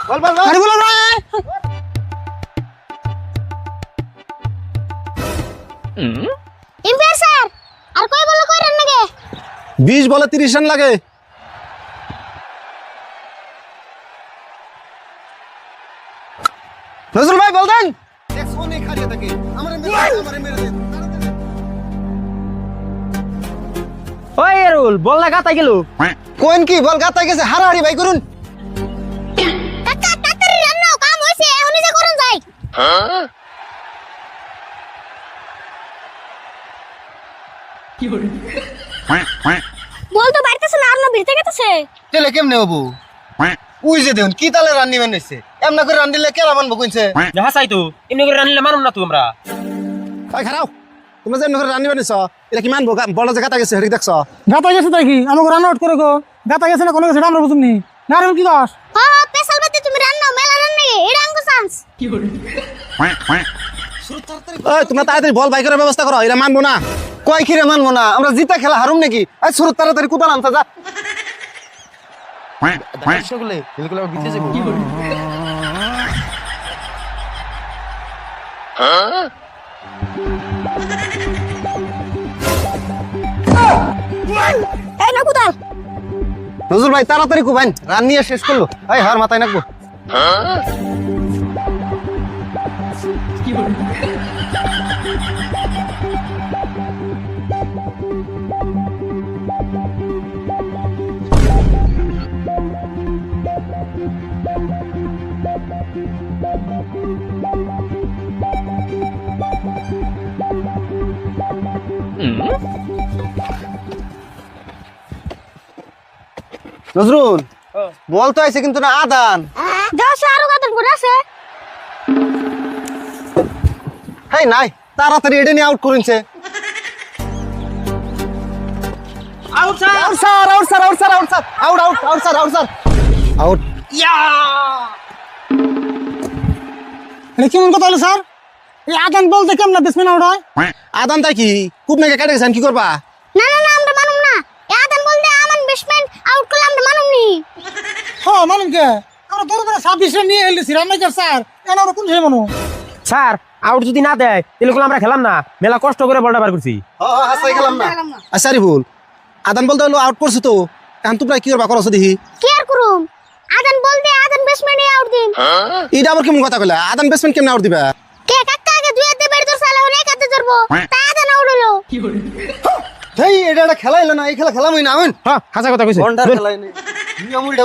বল বল আরে বলো না এম্পায়ার স্যার আর কয় বল কই রান লাগে 20 বলে 30 রান লাগে নজরুল ভাই বল দেন দেখো নে খাড়িয়ে থাকে আমারে মেরে দে ওই এরুল বল না গাতাই গেল কোন কি বল গাতাই গেছে হারাহারি ভাই করুন কাকা তাড়াতাড়ি রান নাও কাম হইছে এখনই যে করুন যাই বল তো বাইতেছে না আর না ভিতরে গেছে তেলে কেমনে হবো উই যে দেন কি তালে রান নিবেন নিছে এমনা করে রান দিলে কেলা মানবো কইছে যাহা চাই তো এমনি করে রানিলে মানুম না তো আমরা ভাই খারাও তোমরা যে এমনা করে রান নিবেন নিছ এটা কি মানবো বড় যে গাতা গেছে হেডি দেখছ গাতা গেছে তাই কি আমাকে রান আউট করে গো গাতা গেছে না কোনো কিছু আমরা বুঝুমনি না রে কি কস হ্যাঁ পেছাল বাতে তুমি রান নাও মেলা রান লাগে এটা আঙ্গো চান্স ওই তোমরা তাড়াতাড়ি বল বাই করার ব্যবস্থা করো এরা মানবো না কয় কি রে মানবো না আমরা জিতা খেলা হারুম নাকি আই শুরু তাড়াতাড়ি কুতা নামতা যা এই না কুদাল নজরুল ভাই তাড়াতাড়ি কুবাইন রান নিয়ে শেষ করলো এই হার মাথায় নাকবো নজরুল বল তো আইছে কিন্তু না আদান দাও আরো গাদন পড়ে আছে হেই নাই তাড়াতাড়ি এটা নিয়ে আউট করিনছে out sir out sir out sir out sir out sir out out out sir out sir out yeah এটা কেমন কথা হলো স্যার এই আদান বলতে কেমন ব্যাটসম্যান আউট হয় আদান তাই কি খুব নাকি কেটে গেছেন কি করবা না না না আমরা মানুম না এই আদান বলতে আমান ব্যাটসম্যান আউট করলে আমরা মানুম নি হ্যাঁ মানুম কে আমরা দৌড় করে 26 রান নিয়ে এলছি রান নাই স্যার এনা আমরা কোন সেই মানু স্যার আউট যদি না দেয় তাহলে আমরা খেলাম না মেলা কষ্ট করে বলটা বার করছি হ্যাঁ হাসাই গেলাম না আচ্ছা রিবুল আদান বলতে হলো আউট করছো তো এখন তোমরা কি করবা করছো দেখি কি আর করুম আদান বলতে আদান ব্যাটসম্যান আউট দিন এটা আবার কেমন কথা কইলা আদান ব্যাটসম্যান কেমন আউট দিবা কে কাকা আগে দুই হাতে বের ধর সালা হনে কাতে ধরবো তা আদান আউট হলো হেই এটা একটা খেলা হলো না এই খেলা খেলামই না আমিন হ্যাঁ হাসা কথা কইছে বন্ডার খেলা নেই নিয়ম উল্টা